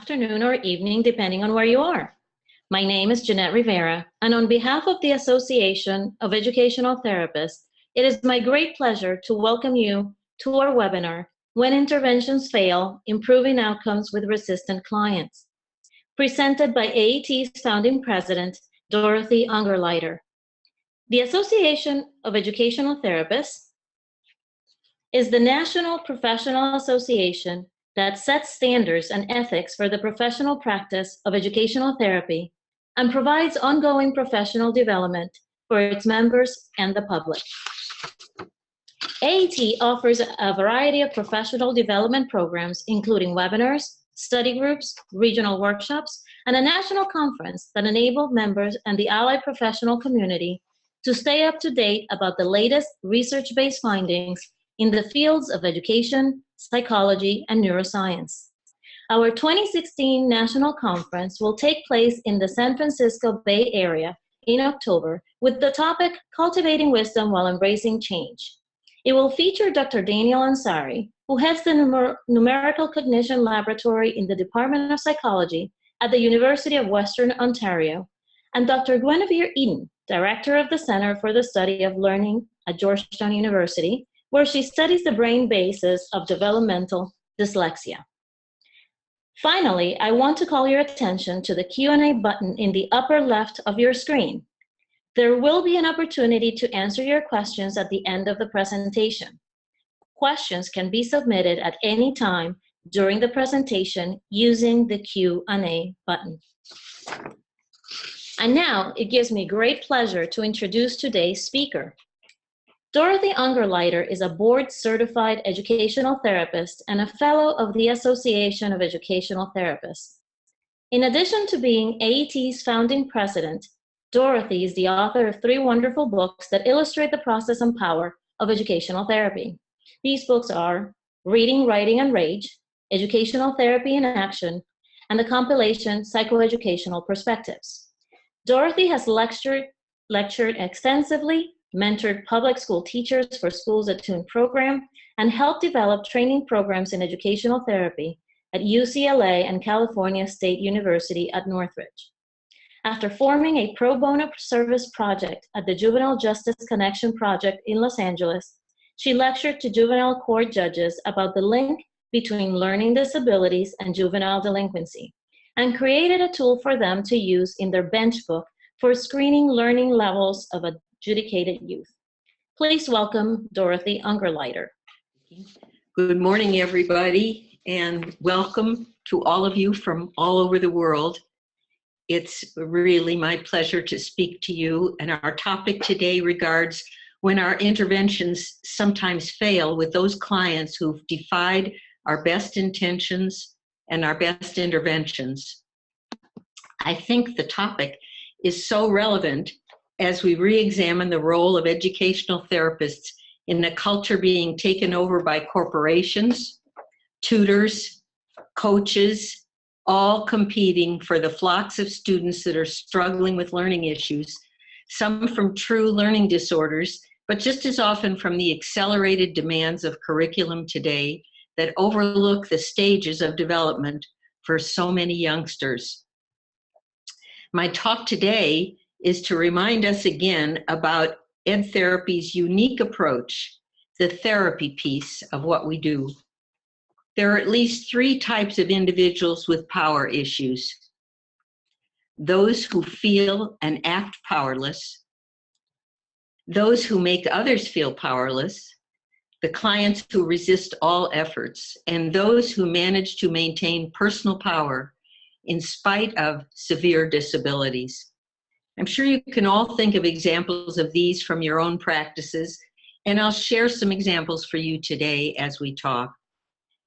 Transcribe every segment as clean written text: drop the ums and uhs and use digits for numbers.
afternoon, or evening, depending on where you are. My name is Jeanette Rivera, and on behalf of the Association of Educational Therapists, it is my great pleasure to welcome you to our webinar, When Interventions Fail, Improving Outcomes with Resistant Clients, presented by AET's founding president, Dorothy Ungerleider. The Association of Educational Therapists is the national professional association that sets standards and ethics for the professional practice of educational therapy and provides ongoing professional development for its members and the public. AET offers a variety of professional development programs, including webinars, study groups, regional workshops, and a national conference that enable members and the allied professional community to stay up to date about the latest research-based findings in the fields of education, psychology, and neuroscience. Our 2016 national conference will take place in the San Francisco Bay Area in October with the topic, Cultivating Wisdom While Embracing Change. It will feature Dr. Daniel Ansari, who heads the Numerical Cognition Laboratory in the Department of Psychology at the University of Western Ontario, and Dr. Guinevere Eden, Director of the Center for the Study of Learning at Georgetown University, where she studies the brain basis of developmental dyslexia. Finally, I want to call your attention to the Q&A button in the upper left of your screen. There will be an opportunity to answer your questions at the end of the presentation. Questions can be submitted at any time during the presentation using the Q&A button. And now, it gives me great pleasure to introduce today's speaker. Dorothy Ungerleider is a board-certified educational therapist and a fellow of the Association of Educational Therapists. In addition to being AET's founding president, Dorothy is the author of 3 wonderful books that illustrate the process and power of educational therapy. These books are Reading, Writing, and Rage, Educational Therapy in Action, and the compilation Psychoeducational Perspectives. Dorothy has lectured extensively, mentored public school teachers for Schools Attuned program, and helped develop training programs in educational therapy at UCLA and California State University at Northridge. After forming a pro bono service project at the Juvenile Justice Connection Project in Los Angeles, she lectured to juvenile court judges about the link between learning disabilities and juvenile delinquency, and created a tool for them to use in their bench book for screening learning levels of adjudicated youth. Please welcome Dorothy Ungerleider. Good morning, everybody, and welcome to all of you from all over the world. It's really my pleasure to speak to you, and our topic today regards when our interventions sometimes fail with those clients who've defied our best intentions and our best interventions. I think the topic is so relevant as we re-examine the role of educational therapists in a culture being taken over by corporations, tutors, coaches, all competing for the flocks of students that are struggling with learning issues, some from true learning disorders, but just as often from the accelerated demands of curriculum today that overlook the stages of development for so many youngsters. My talk today is to remind us again about Ed Therapy's unique approach, the therapy piece of what we do. There are at least 3 types of individuals with power issues. Those who feel and act powerless, those who make others feel powerless, the clients who resist all efforts, and those who manage to maintain personal power in spite of severe disabilities. I'm sure you can all think of examples of these from your own practices, and I'll share some examples for you today as we talk.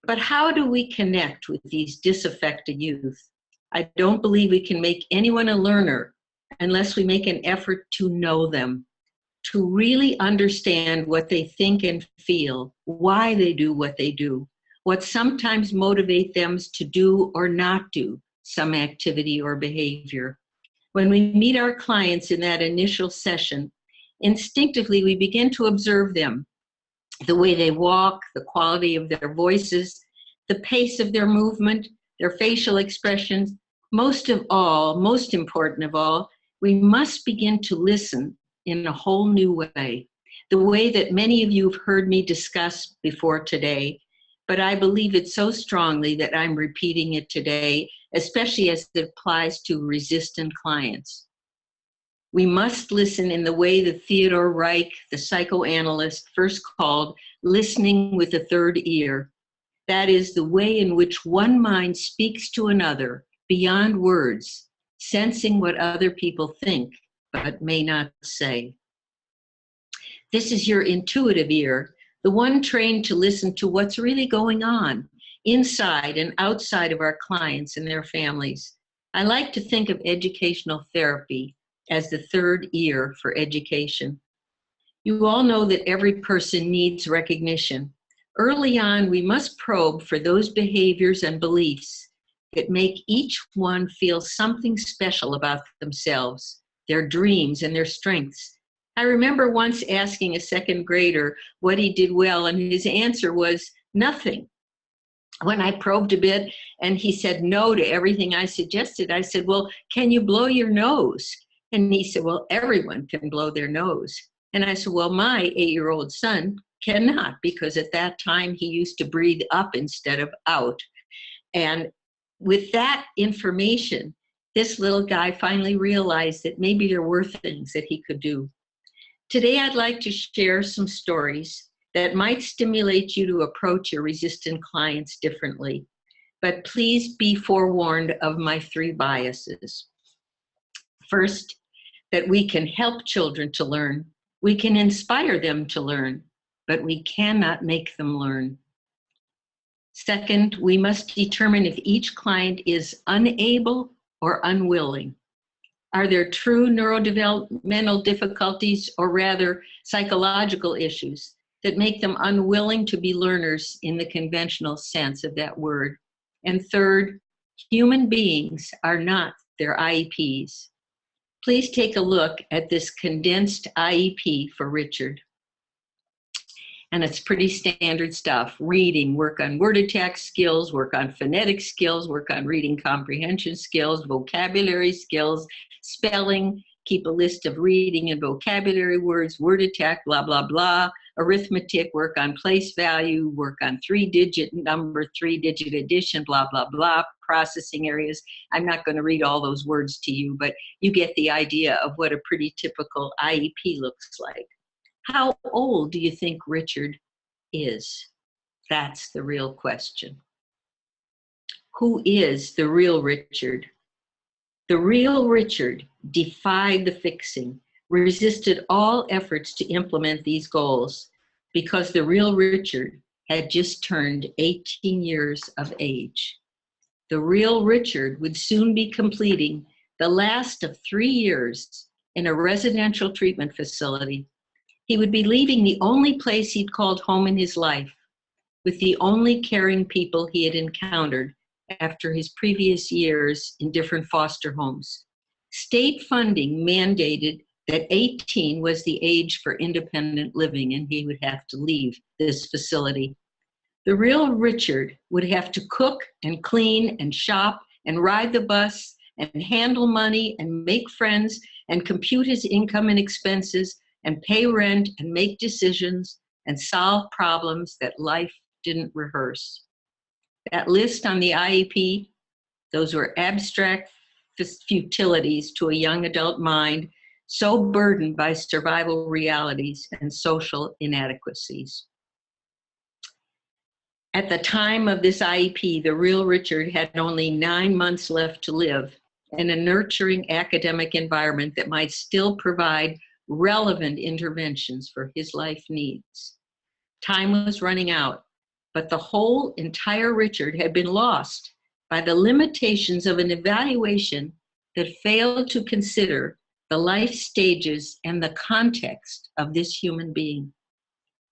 But how do we connect with these disaffected youth? I don't believe we can make anyone a learner unless we make an effort to know them, to really understand what they think and feel, why they do what they do, what sometimes motivates them to do or not do some activity or behavior. When we meet our clients in that initial session, instinctively we begin to observe them, the way they walk, the quality of their voices, the pace of their movement, their facial expressions. Most important of all, we must begin to listen in a whole new way, the way that many of you have heard me discuss before today, but I believe it so strongly that I'm repeating it today, especially as it applies to resistant clients. We must listen in the way that Theodore Reich, the psychoanalyst, first called listening with a third ear. That is the way in which one mind speaks to another beyond words, sensing what other people think but may not say. This is your intuitive ear, the one trained to listen to what's really going on inside and outside of our clients and their families. I like to think of educational therapy as the third ear for education. You all know that every person needs recognition. Early on, we must probe for those behaviors and beliefs that make each one feel something special about themselves, their dreams and their strengths. I remember once asking a second grader what he did well, and his answer was nothing. When I probed a bit and he said no to everything I suggested, I said, well, can you blow your nose? And he said, well, everyone can blow their nose. And I said, well, my 8-year-old son cannot, because at that time he used to breathe up instead of out. And with that information, this little guy finally realized that maybe there were things that he could do. Today, I'd like to share some stories that might stimulate you to approach your resistant clients differently. But please be forewarned of my 3 biases. First, that we can help children to learn. We can inspire them to learn, but we cannot make them learn. Second, we must determine if each client is unable or unwilling. Are there true neurodevelopmental difficulties, or rather psychological issues, that make them unwilling to be learners in the conventional sense of that word? And third, human beings are not their IEPs. Please take a look at this condensed IEP for Richard. And it's pretty standard stuff. Reading, work on word attack skills, work on phonetic skills, work on reading comprehension skills, vocabulary skills, spelling, keep a list of reading and vocabulary words, word attack, blah, blah, blah, arithmetic, work on place value, work on 3-digit number, 3-digit addition, blah, blah, blah, processing areas. I'm not going to read all those words to you, but you get the idea of what a pretty typical IEP looks like. How old do you think Richard is? That's the real question. Who is the real Richard? The real Richard defied the fixing, resisted all efforts to implement these goals, because the real Richard had just turned 18 years of age. The real Richard would soon be completing the last of 3 years in a residential treatment facility. He would be leaving the only place he'd called home in his life, with the only caring people he had encountered after his previous years in different foster homes. State funding mandated that 18 was the age for independent living, and he would have to leave this facility. The real Richard would have to cook and clean and shop and ride the bus and handle money and make friends and compute his income and expenses and pay rent and make decisions and solve problems that life didn't rehearse. That list on the IEP, those were abstract futilities to a young adult mind so burdened by survival realities and social inadequacies. At the time of this IEP, the real Richard had only 9 months left to live in a nurturing academic environment that might still provide relevant interventions for his life needs. Time was running out, but the whole entire Richard had been lost by the limitations of an evaluation that failed to consider the life stages and the context of this human being.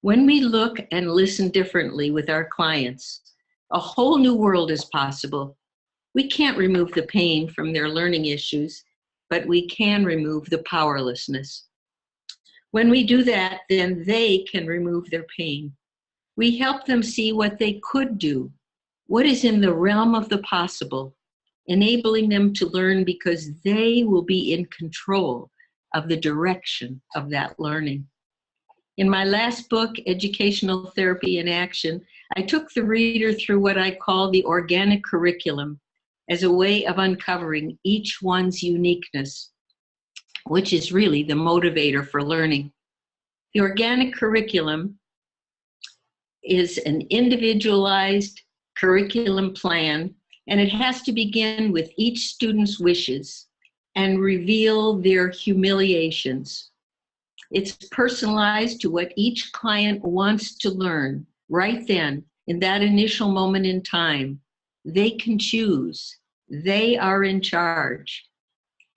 When we look and listen differently with our clients, a whole new world is possible. We can't remove the pain from their learning issues, but we can remove the powerlessness. When we do that, then they can remove their pain. We help them see what they could do, what is in the realm of the possible, enabling them to learn because they will be in control of the direction of that learning. In my last book, Educational Therapy in Action, I took the reader through what I call the organic curriculum as a way of uncovering each one's uniqueness, which is really the motivator for learning. The organic curriculum is an individualized curriculum plan, and it has to begin with each student's wishes and reveal their humiliations. It's personalized to what each client wants to learn right then, in that initial moment in time. They can choose. They are in charge.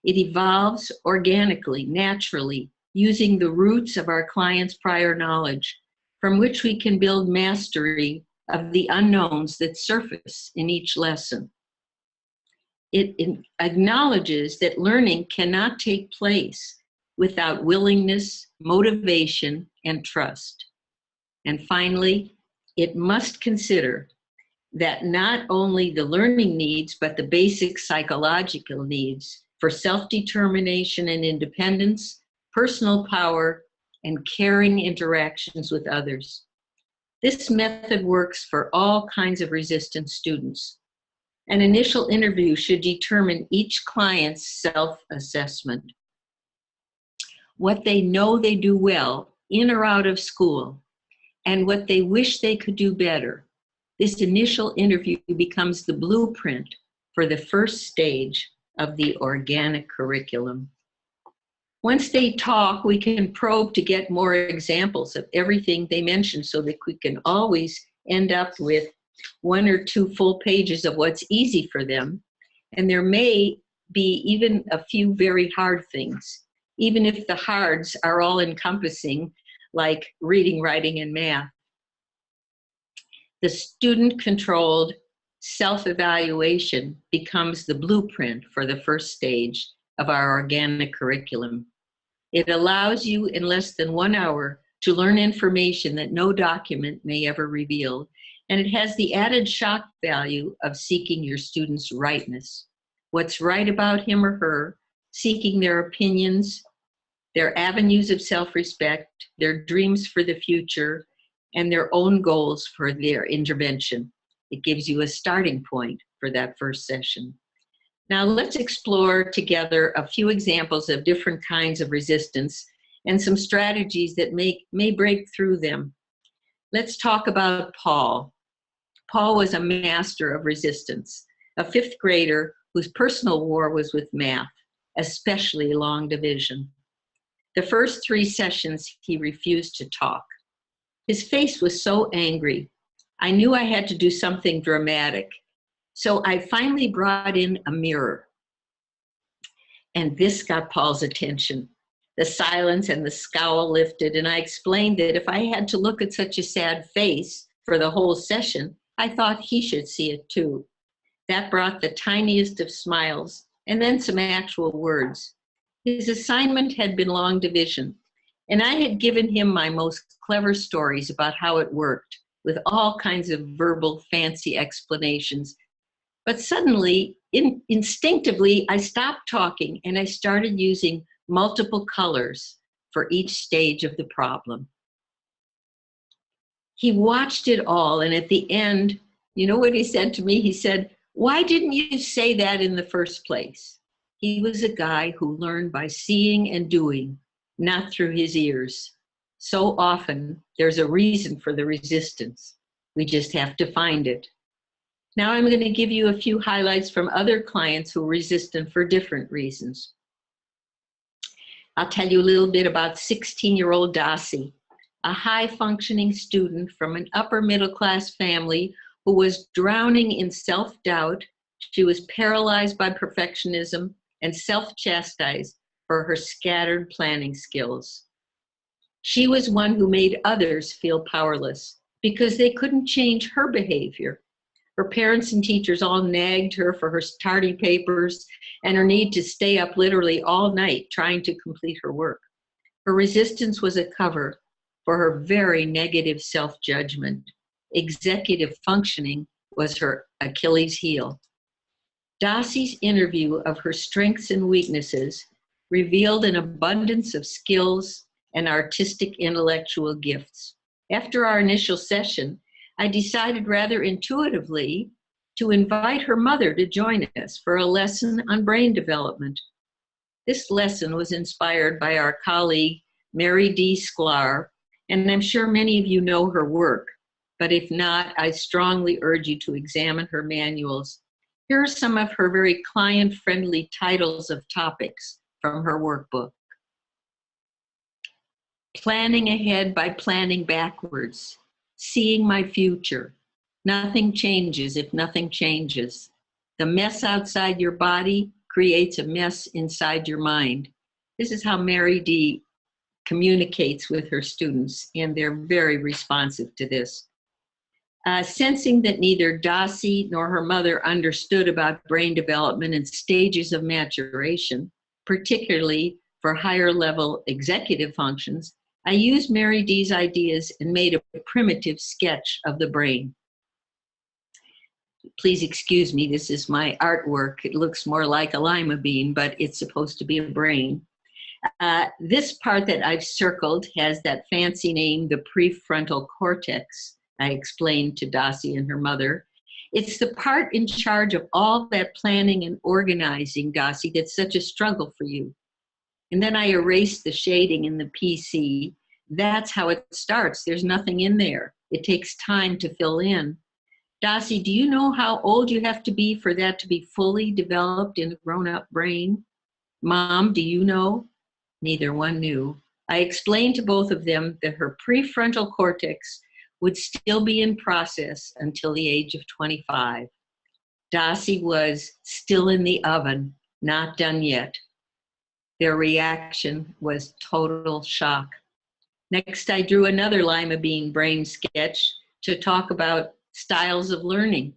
It evolves organically, naturally, using the roots of our client's prior knowledge, from which we can build mastery of the unknowns that surface in each lesson. It acknowledges that learning cannot take place without willingness, motivation, and trust. And finally, it must consider that not only the learning needs, but the basic psychological needs for self-determination and independence, personal power, and caring interactions with others. This method works for all kinds of resistant students. An initial interview should determine each client's self-assessment, what they know they do well in or out of school, and what they wish they could do better. This initial interview becomes the blueprint for the first stage of the organic curriculum. Once they talk, we can probe to get more examples of everything they mentioned so that we can always end up with 1 or 2 full pages of what's easy for them. And there may be even a few very hard things, even if the hards are all encompassing, like reading, writing, and math. The student-controlled self-evaluation becomes the blueprint for the first stage of our organic curriculum. It allows you in less than 1 hour to learn information that no document may ever reveal, and it has the added shock value of seeking your student's rightness. What's right about him or her, seeking their opinions, their avenues of self-respect, their dreams for the future, and their own goals for their intervention. It gives you a starting point for that first session. Now let's explore together a few examples of different kinds of resistance and some strategies that may break through them. Let's talk about Paul. Paul was a master of resistance, a 5th grader whose personal war was with math, especially long division. The first 3 sessions, he refused to talk. His face was so angry. I knew I had to do something dramatic. So I finally brought in a mirror. And this got Paul's attention. The silence and the scowl lifted, and I explained that if I had to look at such a sad face for the whole session, I thought he should see it too. That brought the tiniest of smiles, and then some actual words. His assignment had been long division, and I had given him my most clever stories about how it worked, with all kinds of verbal fancy explanations. But suddenly, instinctively, I stopped talking and I started using multiple colors for each stage of the problem. He watched it all, and at the end, you know what he said to me? He said, "Why didn't you say that in the first place?" He was a guy who learned by seeing and doing, not through his ears. So often, there's a reason for the resistance. We just have to find it. Now I'm going to give you a few highlights from other clients who are resistant for different reasons. I'll tell you a little bit about 16-year-old Dossie, a high-functioning student from an upper-middle-class family who was drowning in self-doubt. She was paralyzed by perfectionism and self-chastised for her scattered planning skills. She was one who made others feel powerless because they couldn't change her behavior. Her parents and teachers all nagged her for her tardy papers and her need to stay up literally all night trying to complete her work. Her resistance was a cover for her very negative self-judgment. Executive functioning was her Achilles heel. Dossie's interview of her strengths and weaknesses revealed an abundance of skills and artistic intellectual gifts. After our initial session, I decided rather intuitively to invite her mother to join us for a lesson on brain development. This lesson was inspired by our colleague, Mary Dee Sklar, and I'm sure many of you know her work, but if not, I strongly urge you to examine her manuals. Here are some of her very client-friendly titles of topics from her workbook. Planning ahead by planning backwards. Seeing my future. Nothing changes if nothing changes. The mess outside your body creates a mess inside your mind. This is how Mary Dee communicates with her students, and they're very responsive to this. Sensing that neither Dossie nor her mother understood about brain development and stages of maturation, particularly for higher level executive functions, I used Mary Dee's ideas and made a primitive sketch of the brain. Please excuse me, this is my artwork. It looks more like a lima bean, but it's supposed to be a brain. This part that I've circled has that fancy name, the prefrontal cortex, I explained to Dossie and her mother. It's the part in charge of all that planning and organizing, Dossie, that's such a struggle for you. And then I erased the shading in the PC. That's how it starts. There's nothing in there. It takes time to fill in. Dossie, do you know how old you have to be for that to be fully developed in a grown-up brain? Mom, do you know? Neither one knew. I explained to both of them that her prefrontal cortex would still be in process until the age of 25. Dossie was still in the oven, not done yet. Their reaction was total shock. Next, I drew another lima bean brain sketch to talk about styles of learning.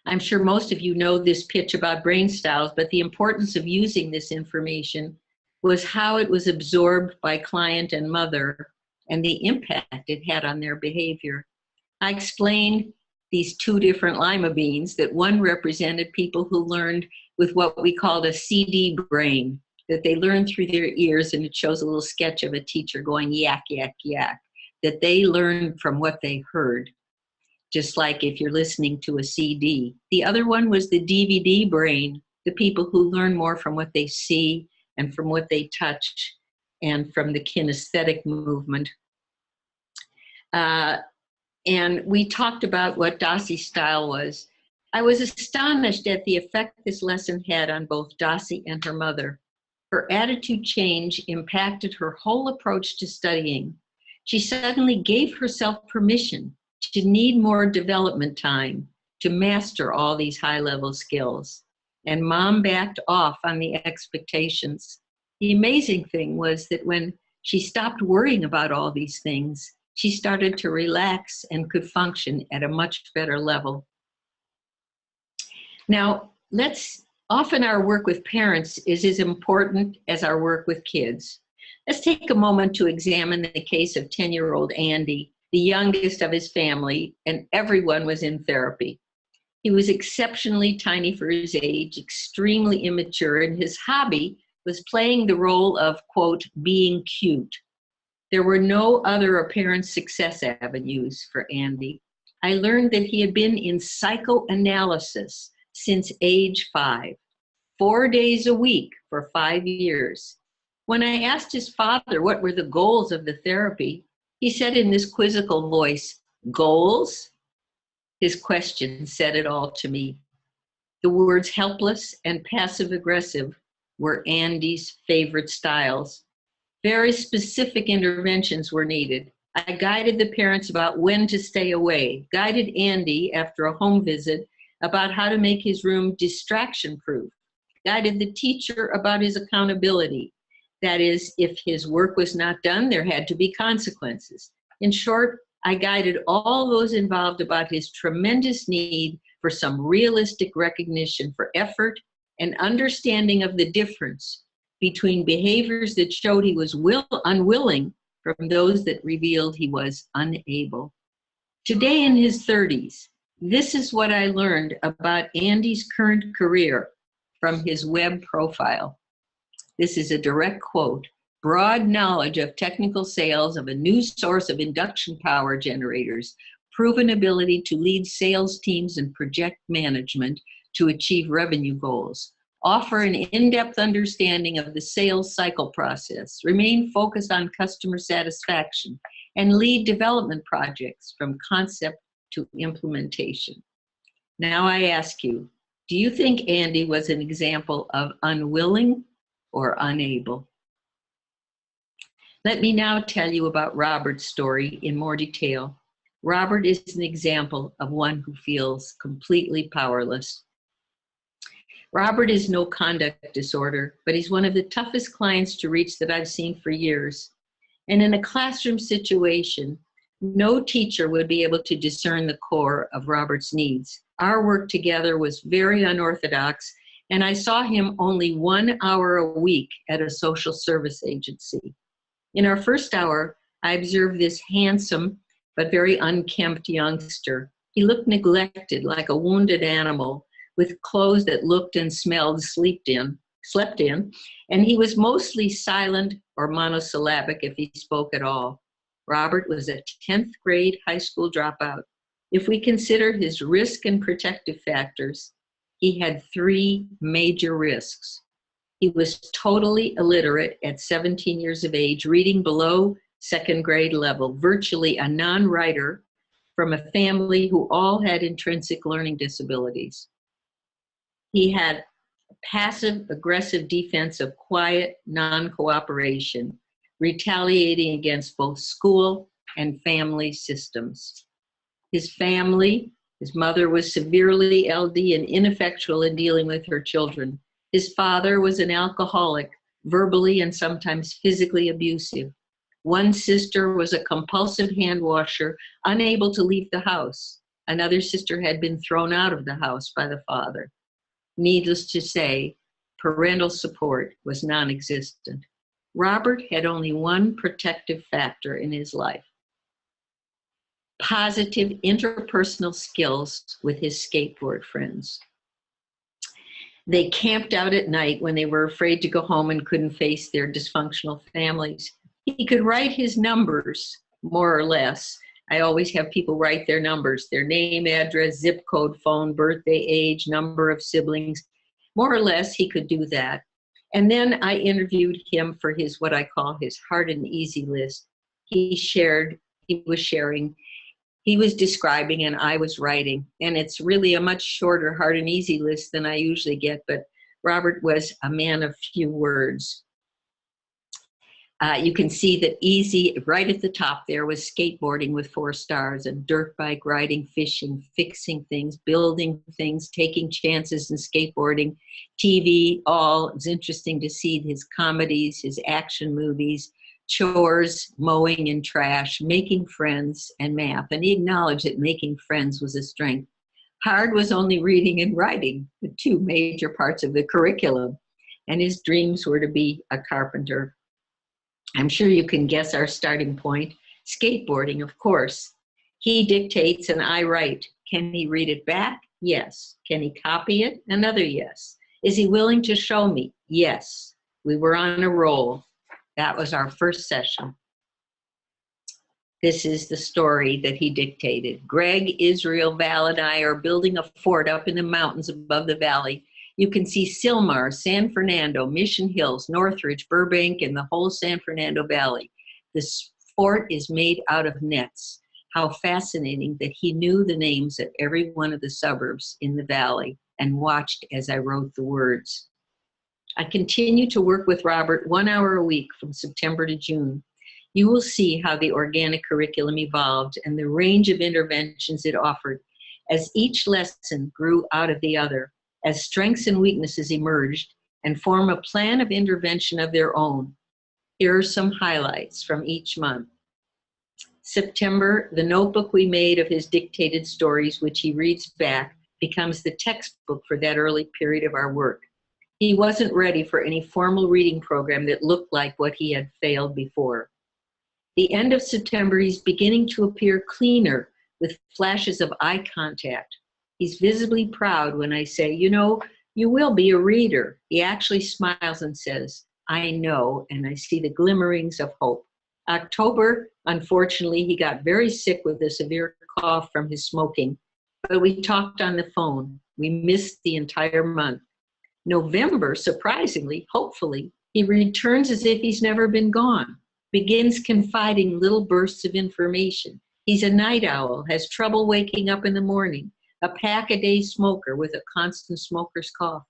I'm sure most of you know this pitch about brain styles, but the importance of using this information was how it was absorbed by client and mother and the impact it had on their behavior. I explained these two different lima beans, that one represented people who learned with what we called a CD brain, that they learned through their ears, and it shows a little sketch of a teacher going yak, yak, yak, that they learned from what they heard, just like if you're listening to a CD. The other one was the DVD brain, the people who learn more from what they see and from what they touch and from the kinesthetic movement. And we talked about what Dossie's style was. I was astonished at the effect this lesson had on both Dossie and her mother. Her attitude change impacted her whole approach to studying. She suddenly gave herself permission to need more development time to master all these high-level skills. And Mom backed off on the expectations. The amazing thing was that when she stopped worrying about all these things, she started to relax and could function at a much better level. Now, often our work with parents is as important as our work with kids. Let's take a moment to examine the case of 10-year-old Andy, the youngest of his family, and everyone was in therapy. He was exceptionally tiny for his age, extremely immature, and his hobby was playing the role of, quote, being cute. There were no other apparent success avenues for Andy. I learned that he had been in psychoanalysis since age 5, 4 days a week for 5 years. When I asked his father what were the goals of the therapy, he said in this quizzical voice, "Goals?" His question said it all to me. The words helpless and passive-aggressive were Andy's favorite styles. Very specific interventions were needed. I guided the parents about when to stay away, guided Andy after a home visit about how to make his room distraction-proof, guided the teacher about his accountability. That is, if his work was not done, there had to be consequences. In short, I guided all those involved about his tremendous need for some realistic recognition for effort and understanding of the difference between behaviors that showed he was unwilling from those that revealed he was unable. Today in his 30s, This is what I learned about Andy's current career from his web profile. This is a direct quote. Broad knowledge of technical sales of a new source of induction power generators, proven ability to lead sales teams and project management to achieve revenue goals, offer an in-depth understanding of the sales cycle process, remain focused on customer satisfaction, and lead development projects from concept to implementation. Now I ask you, do you think Andy was an example of unwilling or unable? Let me now tell you about Robert's story in more detail. Robert is an example of one who feels completely powerless. Robert is no conduct disorder, but he's one of the toughest clients to reach that I've seen for years. And in a classroom situation, no teacher would be able to discern the core of Robert's needs. Our work together was very unorthodox, and I saw him only 1 hour a week at a social service agency. In our first hour, I observed this handsome but very unkempt youngster. He looked neglected, like a wounded animal, with clothes that looked and smelled slept in, and he was mostly silent or monosyllabic if he spoke at all. Robert was a 10th grade high school dropout. If we consider his risk and protective factors, he had 3 major risks. He was totally illiterate at 17 years of age, reading below 2nd grade level, virtually a non-writer from a family who all had intrinsic learning disabilities. He had passive-aggressive defense of quiet non-cooperation, retaliating against both school and family systems. His family, his mother was severely LD and ineffectual in dealing with her children. His father was an alcoholic, verbally and sometimes physically abusive. One sister was a compulsive hand washer, unable to leave the house. Another sister had been thrown out of the house by the father. Needless to say, parental support was non-existent. Robert had only one protective factor in his life: positive interpersonal skills with his skateboard friends. They camped out at night when they were afraid to go home and couldn't face their dysfunctional families. He could write his numbers, more or less. I always have people write their numbers, their name, address, zip code, phone, birthday, age, number of siblings. More or less, he could do that. And then I interviewed him for his, what I call his hard and easy list. He was sharing, he was describing, and I was writing. And it's really a much shorter hard and easy list than I usually get, but Robert was a man of few words. You can see that easy, right at the top there, was skateboarding with 4 stars, and dirt bike riding, fishing, fixing things, building things, taking chances in skateboarding, TV, all. It's interesting to see his comedies, his action movies, chores, mowing and trash, making friends, and math. And he acknowledged that making friends was a strength. Hard was only reading and writing, the 2 major parts of the curriculum. And his dreams were to be a carpenter. I'm sure you can guess our starting point. Skateboarding, of course. He dictates and I write. Can he read it back? Yes. Can he copy it? Another yes. Is he willing to show me? Yes. We were on a roll. That was our first session. This is the story that he dictated. Greg, Israel, Val, and I are building a fort up in the mountains above the valley. You can see Sylmar, San Fernando, Mission Hills, Northridge, Burbank, and the whole San Fernando Valley. This fort is made out of nets. How fascinating that he knew the names of every one of the suburbs in the valley and watched as I wrote the words. I continue to work with Robert 1 hour a week from September to June. You will see how the organic curriculum evolved and the range of interventions it offered as each lesson grew out of the other, as strengths and weaknesses emerged and form a plan of intervention of their own. Here are some highlights from each month. September, the notebook we made of his dictated stories, which he reads back, becomes the textbook for that early period of our work. He wasn't ready for any formal reading program that looked like what he had failed before. The end of September, he's beginning to appear cleaner, with flashes of eye contact. He's visibly proud when I say, you know, you will be a reader. He actually smiles and says, I know, and I see the glimmerings of hope. October, unfortunately, he got very sick with a severe cough from his smoking, but we talked on the phone. We missed the entire month. November, surprisingly, hopefully, he returns as if he's never been gone, begins confiding little bursts of information. He's a night owl, has trouble waking up in the morning, a pack-a-day smoker with a constant smoker's cough.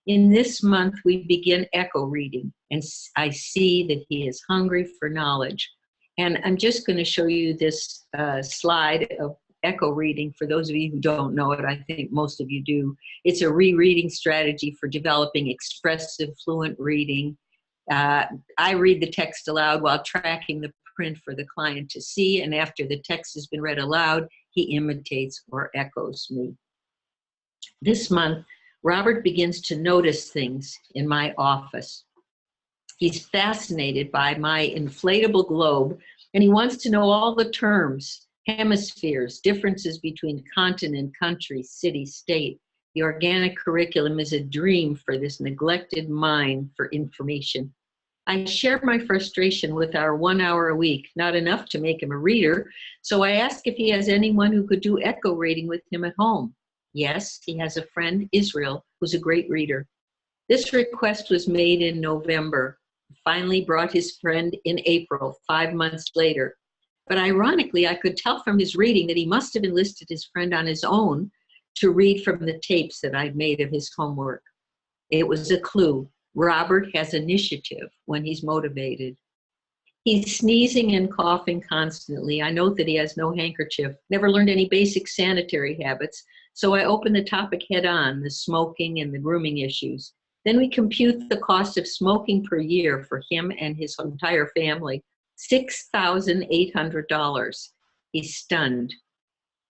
In this month, we begin echo reading, and I see that he is hungry for knowledge. And I'm just going to show you this slide of echo reading. For those of you who don't know it, I think most of you do. It's a rereading strategy for developing expressive, fluent reading. I read the text aloud while tracking the print for the client to see, and after the text has been read aloud, he imitates or echoes me. This month, Robert begins to notice things in my office. He's fascinated by my inflatable globe, and he wants to know all the terms, hemispheres, differences between continent, country, city, state. The organic curriculum is a dream for this neglected mind for information. I share my frustration with our 1 hour a week, not enough to make him a reader, so I ask if he has anyone who could do echo reading with him at home. Yes, he has a friend, Israel, who's a great reader. This request was made in November, finally brought his friend in April, 5 months later. But ironically, I could tell from his reading that he must have enlisted his friend on his own to read from the tapes that I'd made of his homework. It was a clue. Robert has initiative when he's motivated. He's sneezing and coughing constantly. I note that he has no handkerchief, never learned any basic sanitary habits, so I open the topic head on, the smoking and the grooming issues. Then we compute the cost of smoking per year for him and his entire family, $6,800. He's stunned.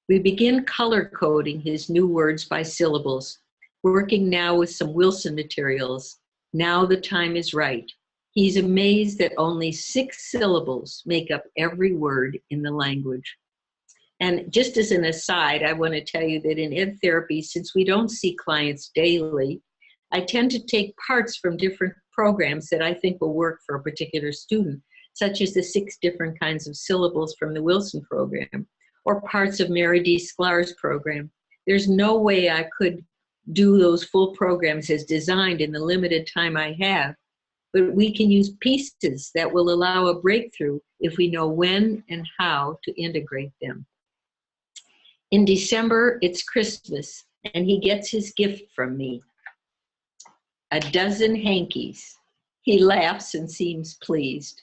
We begin color coding his new words by syllables, working now with some Wilson materials. Now the time is right. He's amazed that only 6 syllables make up every word in the language. And just as an aside, I want to tell you that in ed therapy, since we don't see clients daily, I tend to take parts from different programs that I think will work for a particular student, such as the 6 different kinds of syllables from the Wilson program, or parts of Mary Dee Sklar's program. There's no way I could do those full programs as designed in the limited time I have, but we can use pieces that will allow a breakthrough if we know when and how to integrate them. In December, it's Christmas, and he gets his gift from me, a dozen hankies. He laughs and seems pleased.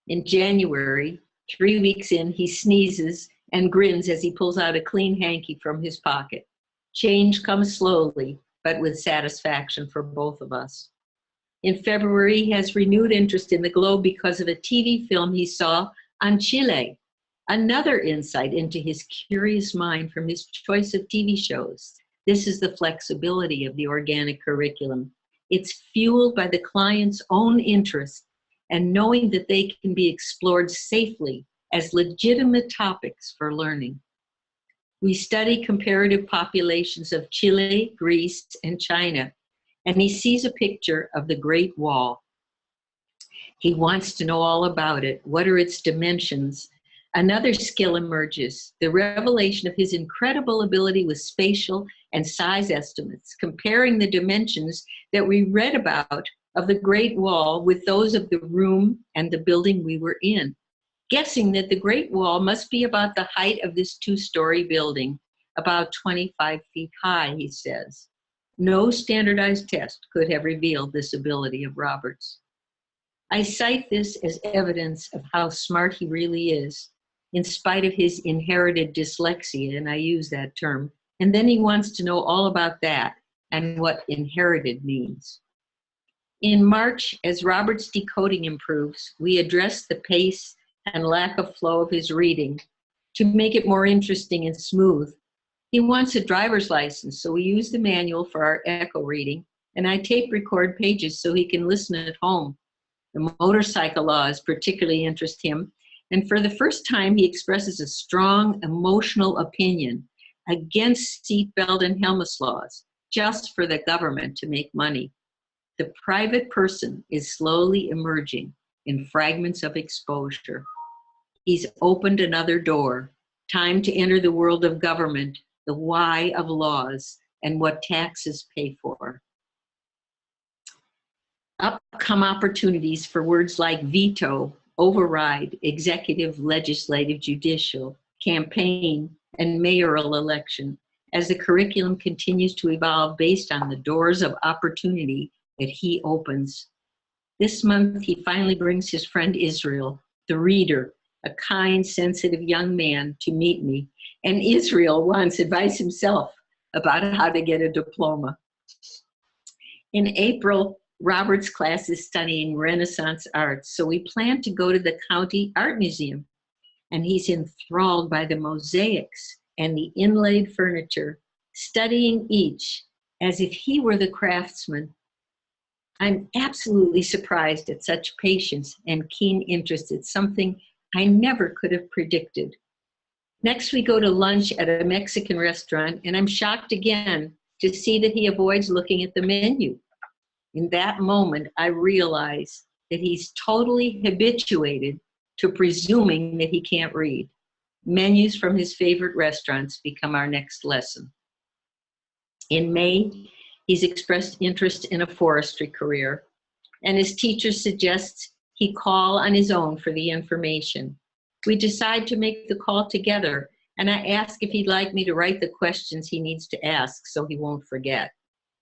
In January, 3 weeks in, he sneezes and grins as he pulls out a clean hanky from his pocket. Change comes slowly, but with satisfaction for both of us. In February, he has renewed interest in the globe because of a TV film he saw on Chile. Another insight into his curious mind from his choice of TV shows. This is the flexibility of the organic curriculum. It's fueled by the client's own interest and knowing that they can be explored safely as legitimate topics for learning. We study comparative populations of Chile, Greece, and China, and he sees a picture of the Great Wall. He wants to know all about it. What are its dimensions? Another skill emerges, the revelation of his incredible ability with spatial and size estimates, comparing the dimensions that we read about of the Great Wall with those of the room and the building we were in, guessing that the Great Wall must be about the height of this 2-story building, about 25 feet high, he says. No standardized test could have revealed this ability of Robert's. I cite this as evidence of how smart he really is, in spite of his inherited dyslexia, and I use that term, and then he wants to know all about that and what inherited means. In March, as Robert's decoding improves, we address the pace and lack of flow of his reading to make it more interesting and smooth. He wants a driver's license, so we use the manual for our echo reading, and I tape record pages so he can listen at home. The motorcycle laws particularly interest him, And for the first time, he expresses a strong emotional opinion against seatbelt and helmet laws, just for the government to make money. The private person is slowly emerging in fragments of exposure. He's opened another door. Time to enter the world of government, the why of laws, and what taxes pay for. Up come opportunities for words like veto, override, executive, legislative, judicial, campaign, and mayoral election, as the curriculum continues to evolve based on the doors of opportunity that he opens. This month, he finally brings his friend Israel, the reader, a kind, sensitive young man, to meet me, and Israel wants advice himself about how to get a diploma. In April, Robert's class is studying Renaissance arts, so we plan to go to the County Art Museum, and he's enthralled by the mosaics and the inlaid furniture, studying each as if he were the craftsman. I'm absolutely surprised at such patience and keen interest. It's something I never could have predicted. Next, we go to lunch at a Mexican restaurant, and I'm shocked again to see that he avoids looking at the menu. In that moment, I realize that he's totally habituated to presuming that he can't read. Menus from his favorite restaurants become our next lesson. In May, he's expressed interest in a forestry career, and his teacher suggests he call on his own for the information. We decide to make the call together, and I ask if he'd like me to write the questions he needs to ask so he won't forget.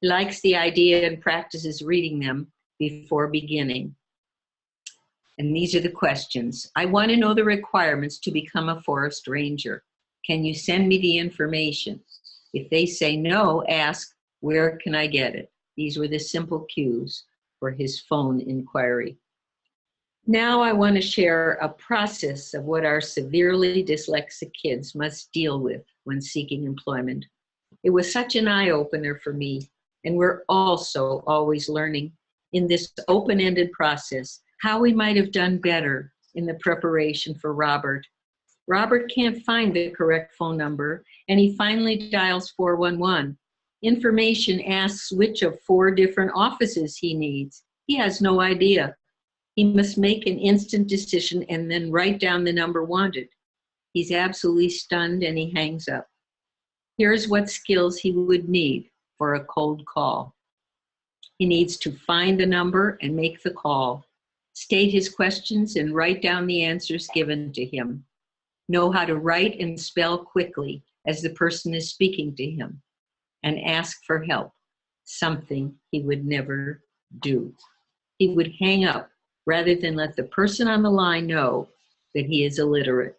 He likes the idea and practices reading them before beginning. And these are the questions. I want to know the requirements to become a forest ranger. Can you send me the information? If they say no, ask, where can I get it? These were the simple cues for his phone inquiry. Now I want to share a process of what our severely dyslexic kids must deal with when seeking employment. It was such an eye-opener for me, and we're also always learning in this open-ended process how we might have done better in the preparation for Robert. Robert can't find the correct phone number, and he finally dials 411. Information asks which of 4 different offices he needs. He has no idea. He must make an instant decision and then write down the number wanted. He's absolutely stunned, and he hangs up. Here's what skills he would need for a cold call. He needs to find the number and make the call, state his questions and write down the answers given to him, know how to write and spell quickly as the person is speaking to him, and ask for help, something he would never do. He would hang up rather than let the person on the line know that he is illiterate.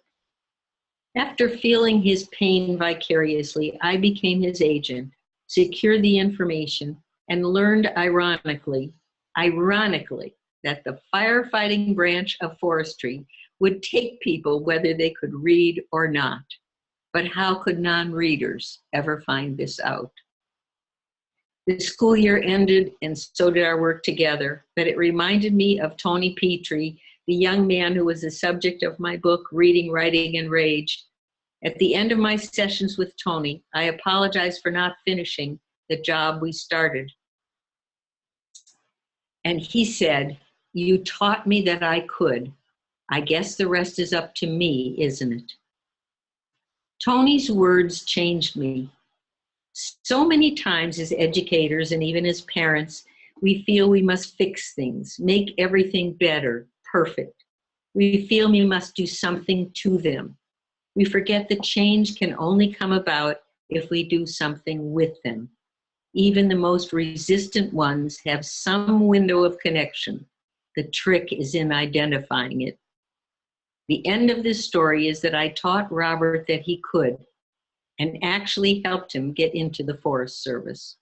After feeling his pain vicariously, I became his agent, secured the information, and learned ironically, that the firefighting branch of forestry would take people whether they could read or not. But how could non-readers ever find this out? The school year ended, and so did our work together, but it reminded me of Tony Petrie, the young man who was the subject of my book, Reading, Writing, and Rage. At the end of my sessions with Tony, I apologized for not finishing the job we started. And he said, "You taught me that I could. I guess the rest is up to me, isn't it?" Tony's words changed me. So many times as educators and even as parents, we feel we must fix things, make everything better, perfect. We feel we must do something to them. We forget that change can only come about if we do something with them. Even the most resistant ones have some window of connection. The trick is in identifying it. The end of this story is that I taught Robert that he could, and actually helped him get into the Forest Service.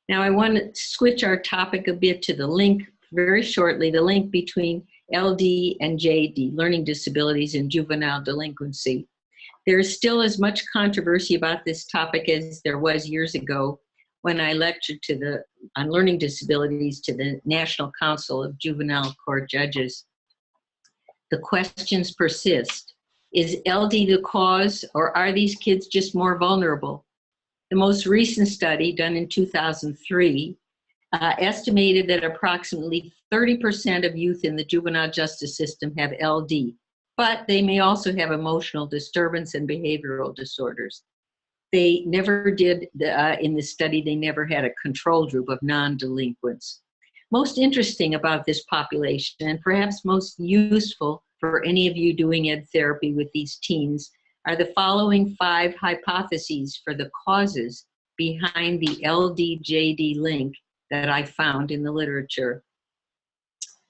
Now I want to switch our topic a bit to the link, very shortly, the link between LD and JD, learning disabilities and juvenile delinquency. There is still as much controversy about this topic as there was years ago when I lectured on learning disabilities to the National Council of Juvenile Court Judges. The questions persist. Is LD the cause, or are these kids just more vulnerable? The most recent study, done in 2003, estimated that approximately 30% of youth in the juvenile justice system have LD, but they may also have emotional disturbance and behavioral disorders. They never did, in this study, they never had a control group of non-delinquents. Most interesting about this population, and perhaps most useful for any of you doing ed therapy with these teens, are the following 5 hypotheses for the causes behind the LD-JD link that I found in the literature.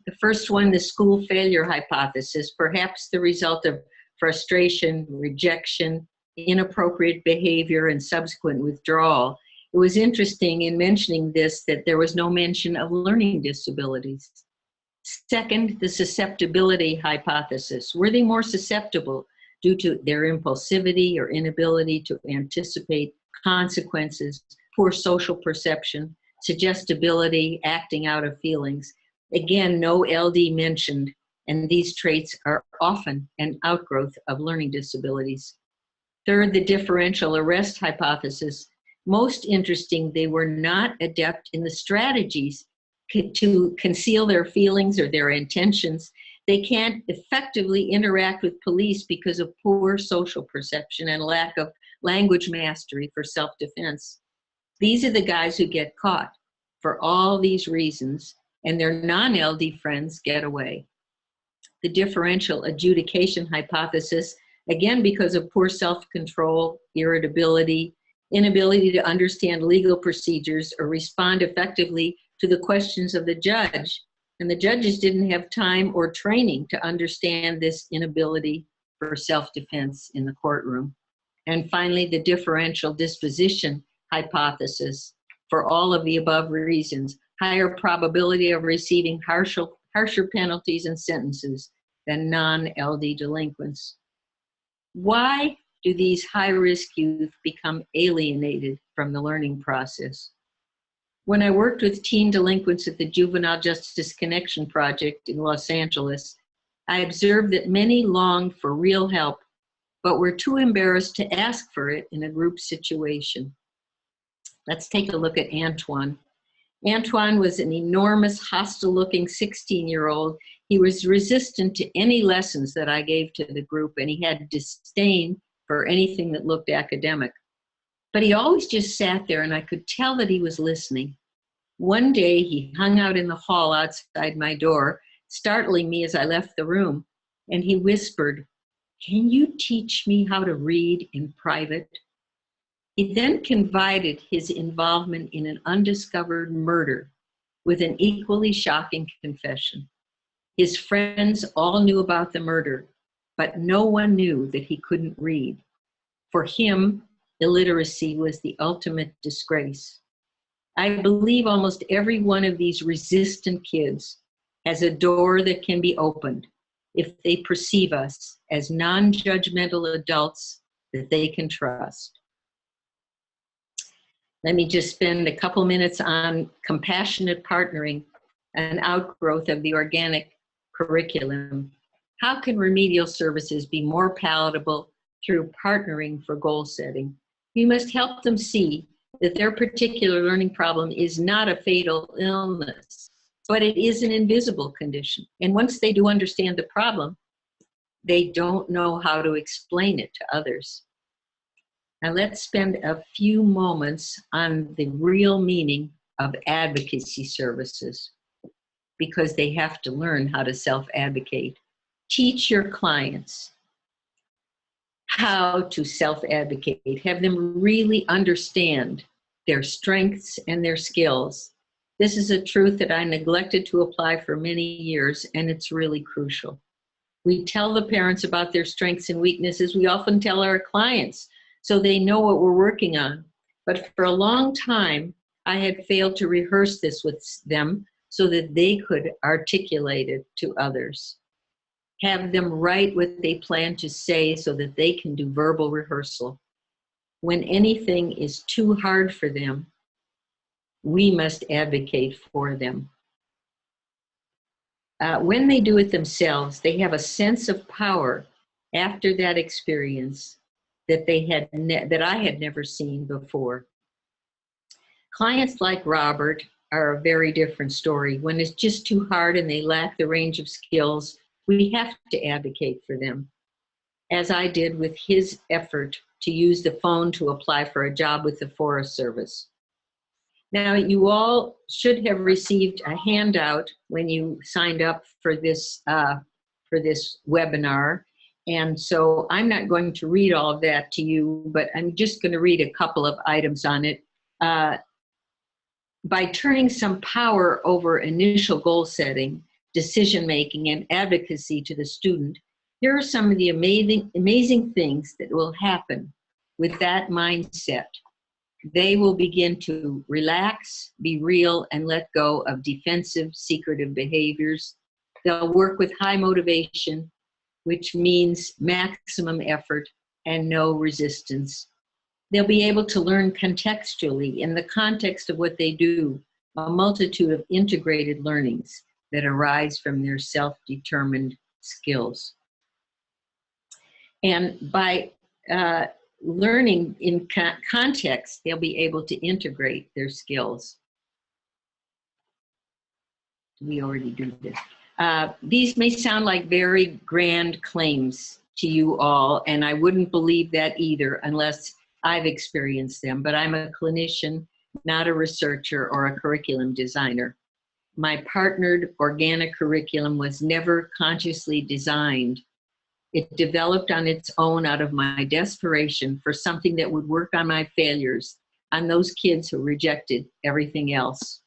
The first one, the school failure hypothesis, perhaps the result of frustration, rejection, inappropriate behavior, and subsequent withdrawal. It was interesting in mentioning this that there was no mention of learning disabilities. Second, the susceptibility hypothesis. Were they more susceptible due to their impulsivity or inability to anticipate consequences, poor social perception, suggestibility, acting out of feelings? Again, no LD mentioned, and these traits are often an outgrowth of learning disabilities. Third, the differential arrest hypothesis. Most interesting, they were not adept in the strategies to conceal their feelings or their intentions. They can't effectively interact with police because of poor social perception and lack of language mastery for self-defense. These are the guys who get caught for all these reasons, and their non-LD friends get away. The differential adjudication hypothesis, again because of poor self-control, irritability, inability to understand legal procedures or respond effectively to the questions of the judge. And the judges didn't have time or training to understand this inability for self-defense in the courtroom. And finally, the differential disposition hypothesis. For all of the above reasons, higher probability of receiving harsher penalties and sentences than non-LD delinquents. Why do these high-risk youth become alienated from the learning process? When I worked with teen delinquents at the Juvenile Justice Connection Project in Los Angeles, I observed that many longed for real help, but were too embarrassed to ask for it in a group situation. Let's take a look at Antoine. Antoine was an enormous, hostile-looking 16-year-old. He was resistant to any lessons that I gave to the group, and he had disdain for anything that looked academic. But he always just sat there, and I could tell that he was listening. One day, he hung out in the hall outside my door, startling me as I left the room, and he whispered, "Can you teach me how to read in private?" He then confided his involvement in an undiscovered murder with an equally shocking confession. His friends all knew about the murder, but no one knew that he couldn't read. For him, illiteracy was the ultimate disgrace. I believe almost every one of these resistant kids has a door that can be opened if they perceive us as non-judgmental adults that they can trust. Let me just spend a couple minutes on compassionate partnering, an outgrowth of the organic curriculum. How can remedial services be more palatable through partnering for goal setting? We must help them see that their particular learning problem is not a fatal illness, but it is an invisible condition. And once they do understand the problem, they don't know how to explain it to others. Now let's spend a few moments on the real meaning of advocacy services, because they have to learn how to self-advocate. Teach your clients how to self-advocate. Have them really understand their strengths and their skills. This is a truth that I neglected to apply for many years, and it's really crucial. We tell the parents about their strengths and weaknesses. We often tell our clients so they know what we're working on. But for a long time, I had failed to rehearse this with them so that they could articulate it to others. Have them write what they plan to say so that they can do verbal rehearsal. When anything is too hard for them, we must advocate for them. when they do it themselves, they have a sense of power after that experience that that I had never seen before. Clients like Robert are a very different story. When it's just too hard and they lack the range of skills, we have to advocate for them, as I did with his effort to use the phone to apply for a job with the Forest Service. Now, you all should have received a handout when you signed up for this webinar. And so I'm not going to read all of that to you, but I'm just going to read a couple of items on it. By turning some power over initial goal setting, decision making, and advocacy to the student, here are some of the amazing things that will happen with that mindset. They will begin to relax, be real, and let go of defensive, secretive behaviors. They'll work with high motivation, which means maximum effort and no resistance. They'll be able to learn contextually in the context of what they do, a multitude of integrated learnings that arise from their self-determined skills. And by learning in context, they'll be able to integrate their skills. We already do this. These may sound like very grand claims to you all, and I wouldn't believe that either unless I've experienced them, but I'm a clinician, not a researcher or a curriculum designer. My partnered organic curriculum was never consciously designed. It developed on its own out of my desperation for something that would work on my failures, on those kids who rejected everything else.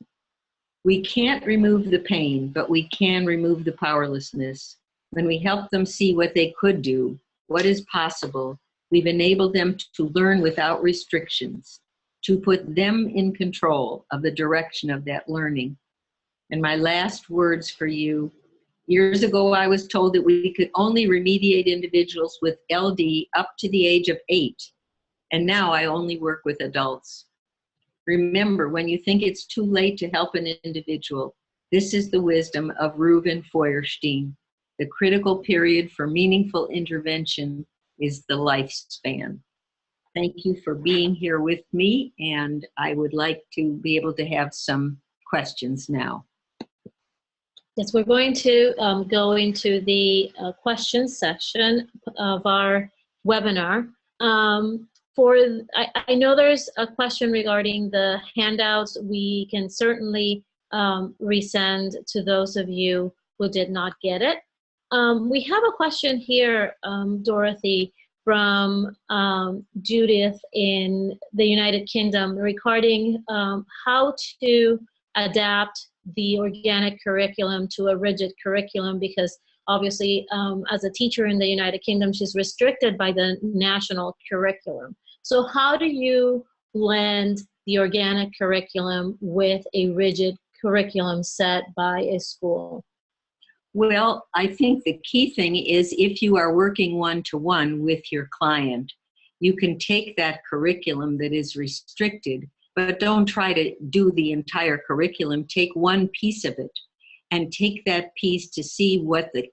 We can't remove the pain, but we can remove the powerlessness. When we help them see what they could do, what is possible, we've enabled them to learn without restrictions, to put them in control of the direction of that learning. And my last words for you: years ago, I was told that we could only remediate individuals with LD up to the age of 8. And now I only work with adults. Remember, when you think it's too late to help an individual, this is the wisdom of Reuven Feuerstein. The critical period for meaningful intervention is the lifespan. Thank you for being here with me, and I would like to be able to have some questions now. Yes, we're going to go into the questions section of our webinar. I know there's a question regarding the handouts. We can certainly resend to those of you who did not get it. We have a question here, Dorothy, from Judith in the United Kingdom regarding how to adapt the organic curriculum to a rigid curriculum, because obviously as a teacher in the United Kingdom, she's restricted by the national curriculum. So how do you blend the organic curriculum with a rigid curriculum set by a school? Well, I think the key thing is if you are working one-to-one with your client, you can take that curriculum that is restricted, but don't try to do the entire curriculum. Take one piece of it and take that piece to see what the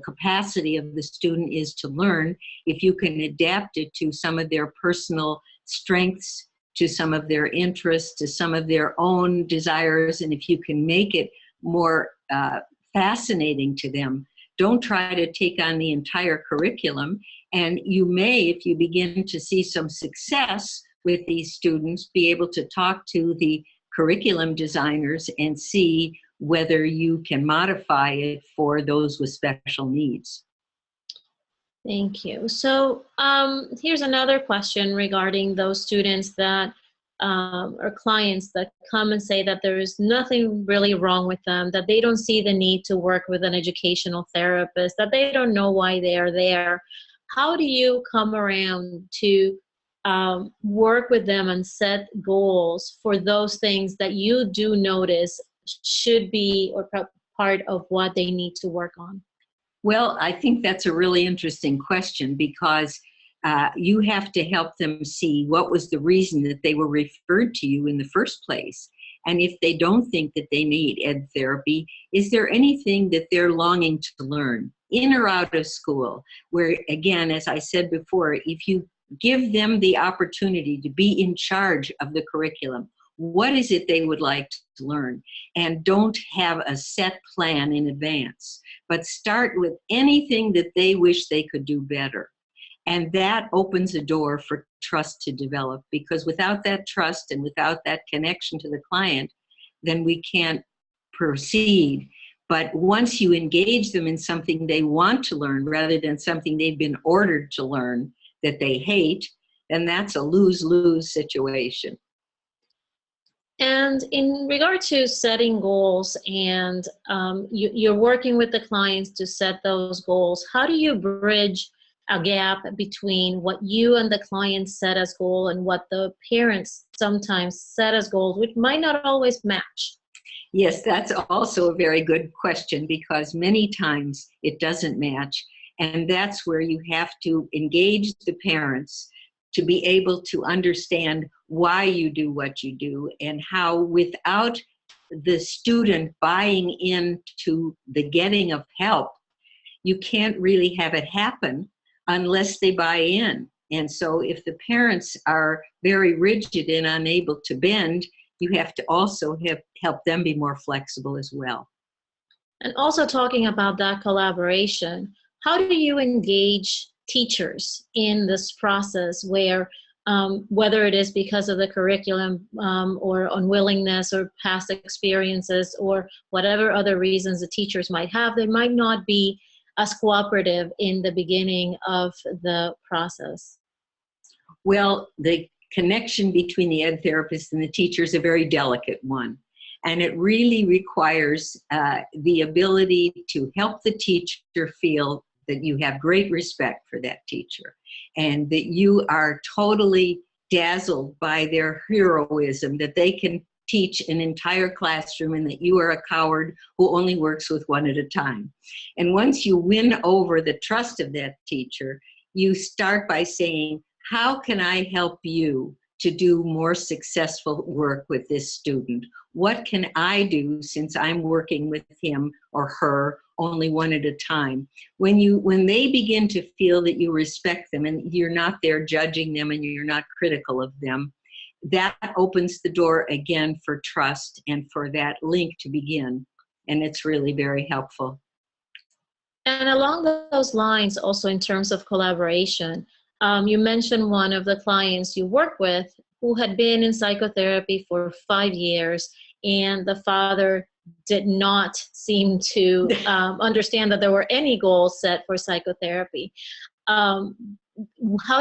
capacity of the student is to learn. If you can adapt it to some of their personal strengths, to some of their interests, to some of their own desires, and if you can make it more fascinating to them, don't try to take on the entire curriculum. And you may, if you begin to see some success with these students, be able to talk to the curriculum designers and see whether you can modify it for those with special needs. Thank you. So here's another question regarding those students that or clients that come and say that there is nothing really wrong with them, that they don't see the need to work with an educational therapist, that they don't know why they are there. How do you come around to work with them and set goals for those things that you do notice should be or part of what they need to work on? Well, I think that's a really interesting question, because you have to help them see what was the reason that they were referred to you in the first place. And if they don't think that they need ed therapy, is there anything that they're longing to learn in or out of school? Where, again, as I said before, if you give them the opportunity to be in charge of the curriculum, what is it they would like to learn? And don't have a set plan in advance, but start with anything that they wish they could do better. And that opens a door for trust to develop, because without that trust and without that connection to the client, then we can't proceed. But once you engage them in something they want to learn rather than something they've been ordered to learn that they hate, then that's a lose-lose situation. And in regard to setting goals, and you're working with the clients to set those goals, how do you bridge a gap between what you and the client set as goal and what the parents sometimes set as goals, which might not always match? Yes, that's also a very good question, because many times it doesn't match. And that's where you have to engage the parents to be able to understand why you do what you do, and how, without the student buying into the getting of help, you can't really have it happen unless they buy in. And so if the parents are very rigid and unable to bend, you have to also help them be more flexible as well. And also, talking about that collaboration, how do you engage teachers in this process where, whether it is because of the curriculum or unwillingness or past experiences or whatever other reasons the teachers might have, they might not be as cooperative in the beginning of the process? Well, the connection between the ed therapist and the teacher is a very delicate one. And it really requires the ability to help the teacher feel that you have great respect for that teacher, and that you are totally dazzled by their heroism, that they can teach an entire classroom, and that you are a coward who only works with one at a time. And once you win over the trust of that teacher, you start by saying, how can I help you to do more successful work with this student? What can I do, since I'm working with him or her only one at a time? When they begin to feel that you respect them and you're not there judging them and you're not critical of them, that opens the door again for trust and for that link to begin. And it's really very helpful. And along those lines, also in terms of collaboration, you mentioned one of the clients you work with who had been in psychotherapy for 5 years, and the father did not seem to understand that there were any goals set for psychotherapy. How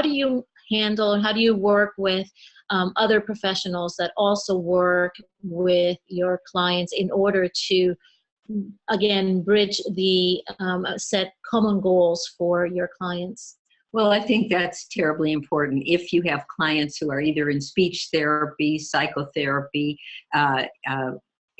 do you handle, and how do you work with other professionals that also work with your clients in order to, again, bridge the set common goals for your clients? Well, I think that's terribly important. If you have clients who are either in speech therapy, psychotherapy,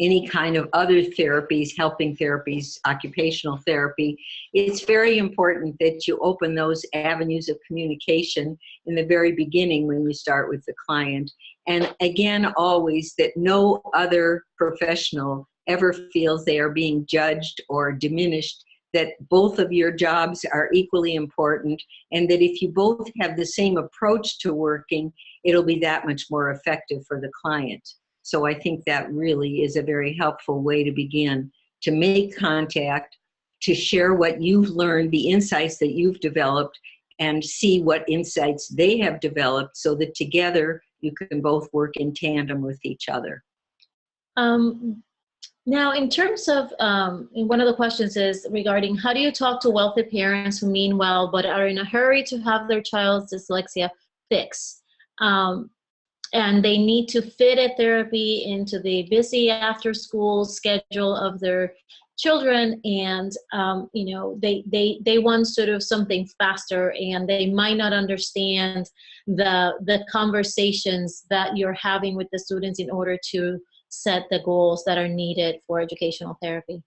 any kind of other therapies, helping therapies, occupational therapy, it's very important that you open those avenues of communication in the very beginning when you start with the client. And again, always that no other professional ever feels they are being judged or diminished, that both of your jobs are equally important, and that if you both have the same approach to working, it'll be that much more effective for the client. So I think that really is a very helpful way to begin, to make contact, to share what you've learned, the insights that you've developed, and see what insights they have developed, so that together you can both work in tandem with each other. Now, in terms of, one of the questions is regarding how do you talk to wealthy parents who mean well but are in a hurry to have their child's dyslexia fixed? And they need to fit a therapy into the busy after-school schedule of their children, and they want sort of something faster, and they might not understand the conversations that you're having with the students in order to set the goals that are needed for educational therapy.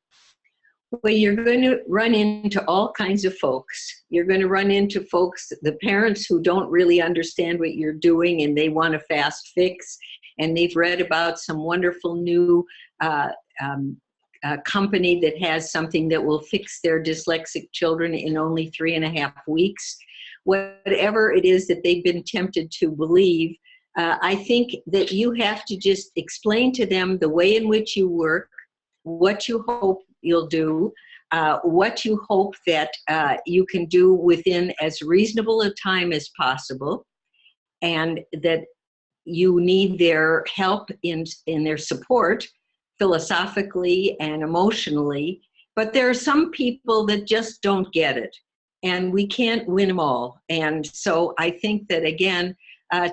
Well, you're going to run into all kinds of folks. You're going to run into folks, the parents who don't really understand what you're doing and they want a fast fix. and they've read about some wonderful new company that has something that will fix their dyslexic children in only 3.5 weeks. Whatever it is that they've been tempted to believe, I think that you have to just explain to them the way in which you work, what you hope you'll do, what you hope that you can do within as reasonable a time as possible, and that you need their help in their support philosophically and emotionally. But there are some people that just don't get it, and we can't win them all. And so I think that, again,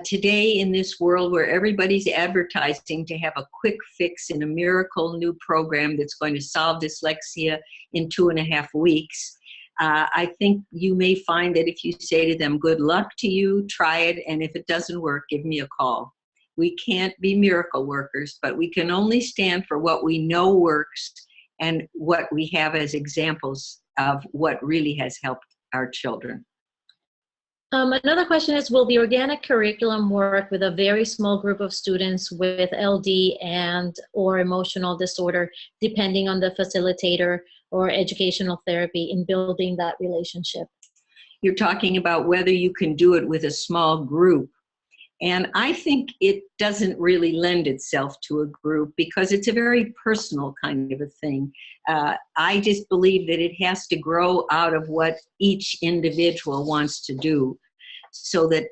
today in this world where everybody's advertising to have a quick fix in a miracle new program that's going to solve dyslexia in 2.5 weeks, I think you may find that if you say to them, good luck to you, try it, and if it doesn't work, give me a call. We can't be miracle workers, but we can only stand for what we know works and what we have as examples of what really has helped our children. Another question is, will the organic curriculum work with a very small group of students with LD and or emotional disorder, depending on the facilitator or educational therapy in building that relationship? You're talking about whether you can do it with a small group. And I think it doesn't really lend itself to a group because it's a very personal kind of a thing. I just believe that it has to grow out of what each individual wants to do. So that,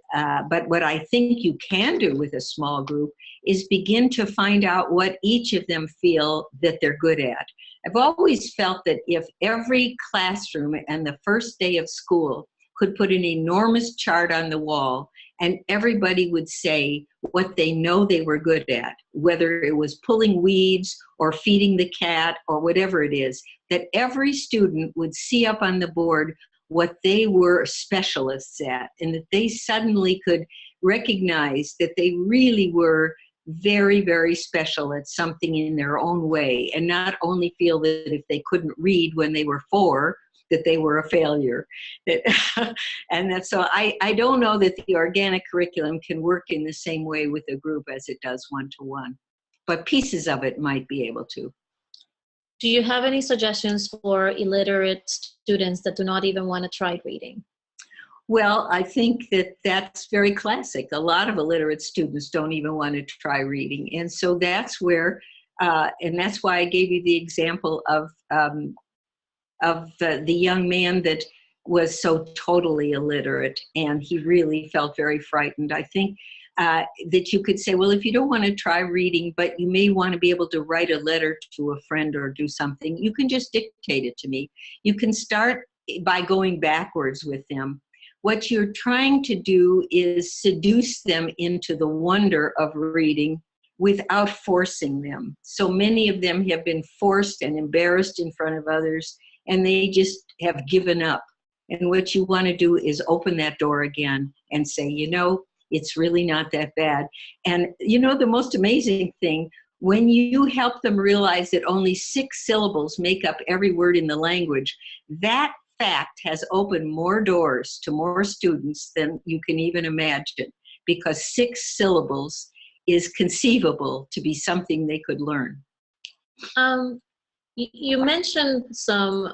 but what I think you can do with a small group is begin to find out what each of them feel that they're good at. I've always felt that if every classroom and the first day of school could put an enormous chart on the wall and everybody would say what they know they were good at, whether it was pulling weeds or feeding the cat or whatever it is, that every student would see up on the board what they were specialists at, and that they suddenly could recognize that they really were very, very special at something in their own way, and not only feel that if they couldn't read when they were 4, that they were a failure. And that's so I don't know that the organic curriculum can work in the same way with a group as it does one-to-one, but pieces of it might be able to. Do you have any suggestions for illiterate students that do not even want to try reading? Well, I think that that's very classic. A lot of illiterate students don't even want to try reading. And so that's where, and that's why I gave you the example of the young man that was so totally illiterate, and he really felt very frightened. I think that you could say, well, if you don't want to try reading, but you may want to be able to write a letter to a friend or do something, you can just dictate it to me. You can start by going backwards with them. What you're trying to do is seduce them into the wonder of reading without forcing them. So many of them have been forced and embarrassed in front of others, and they just have given up. And what you want to do is open that door again and say, you know, it's really not that bad. And you know, the most amazing thing, when you help them realize that only 6 syllables make up every word in the language, that fact has opened more doors to more students than you can even imagine, because 6 syllables is conceivable to be something they could learn. You mentioned some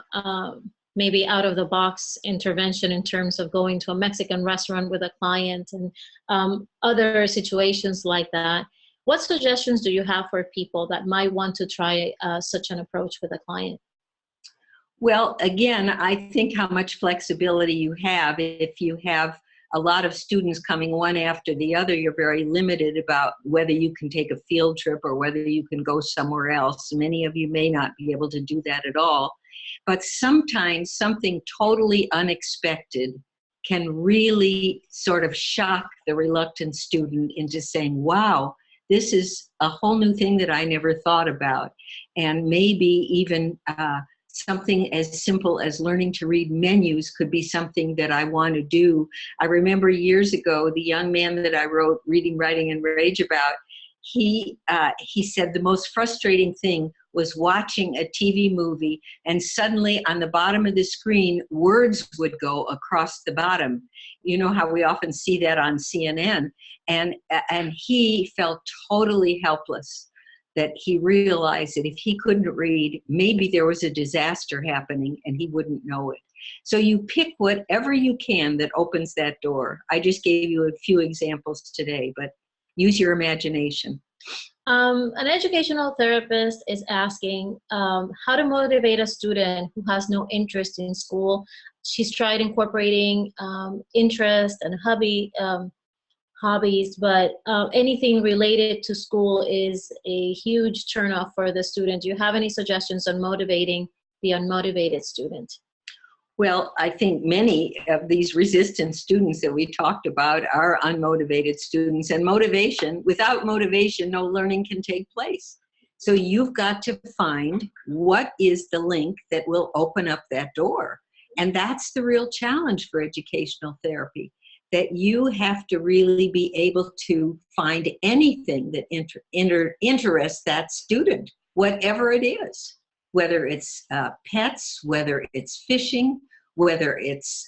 maybe out-of-the-box intervention in terms of going to a Mexican restaurant with a client and other situations like that. What suggestions do you have for people that might want to try such an approach with a client? Well, again, I think how much flexibility you have. If you have a lot of students coming one after the other, you're very limited about whether you can take a field trip or whether you can go somewhere else. Many of you may not be able to do that at all. But sometimes something totally unexpected can really sort of shock the reluctant student into saying, wow, this is a whole new thing that I never thought about. And maybe even something as simple as learning to read menus could be something that I want to do. I remember years ago, the young man that I wrote Reading, Writing, and Rage about, he said the most frustrating thing was watching a TV movie, and suddenly on the bottom of the screen, words would go across the bottom. You know how we often see that on CNN. And he felt totally helpless, that he realized that if he couldn't read, maybe there was a disaster happening and he wouldn't know it. So you pick whatever you can that opens that door. I just gave you a few examples today, but use your imagination. An educational therapist is asking how to motivate a student who has no interest in school. She's tried incorporating interest and hobbies, but anything related to school is a huge turnoff for the student. Do you have any suggestions on motivating the unmotivated student? Well, I think many of these resistant students that we talked about are unmotivated students, and without motivation, no learning can take place. So you've got to find what is the link that will open up that door. And that's the real challenge for educational therapy, that you have to really be able to find anything that interests that student, whatever it is, whether it's pets, whether it's fishing, whether it's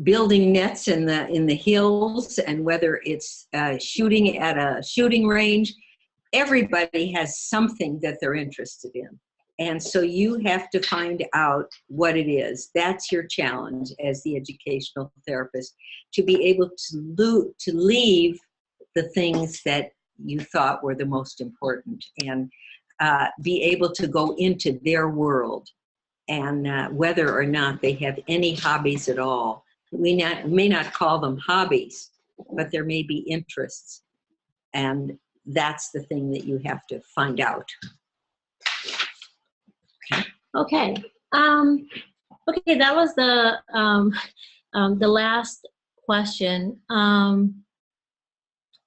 building nets in the hills, and whether it's shooting at a shooting range. Everybody has something that they're interested in. And so you have to find out what it is. That's your challenge as the educational therapist, to be able to leave the things that you thought were the most important, and be able to go into their world. And whether or not they have any hobbies at all. We may not call them hobbies, but there may be interests. And that's the thing that you have to find out. Okay. Okay, that was the last question.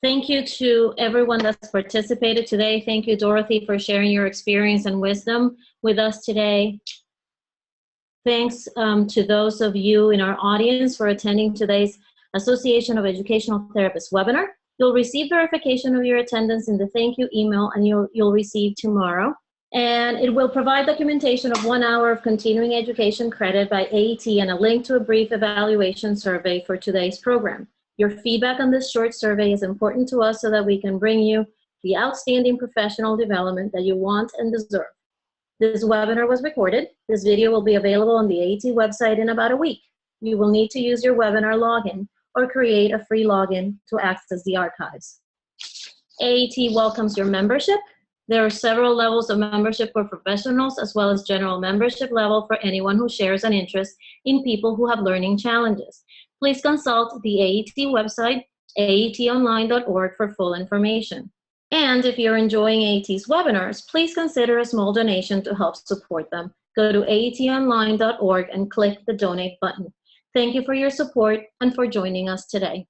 Thank you to everyone that's participated today. Thank you, Dorothy, for sharing your experience and wisdom with us today. Thanks to those of you in our audience for attending today's Association of Educational Therapists webinar. You'll receive verification of your attendance in the thank you email, and you'll receive tomorrow. And it will provide documentation of 1 hour of continuing education credit by AET and a link to a brief evaluation survey for today's program. Your feedback on this short survey is important to us so that we can bring you the outstanding professional development that you want and deserve. This webinar was recorded. This video will be available on the AET website in about a week. You will need to use your webinar login or create a free login to access the archives. AET welcomes your membership. There are several levels of membership for professionals, as well as general membership level for anyone who shares an interest in people who have learning challenges. Please consult the AET website, aetonline.org, for full information. And if you're enjoying AET's webinars, please consider a small donation to help support them. Go to aetonline.org and click the donate button. Thank you for your support and for joining us today.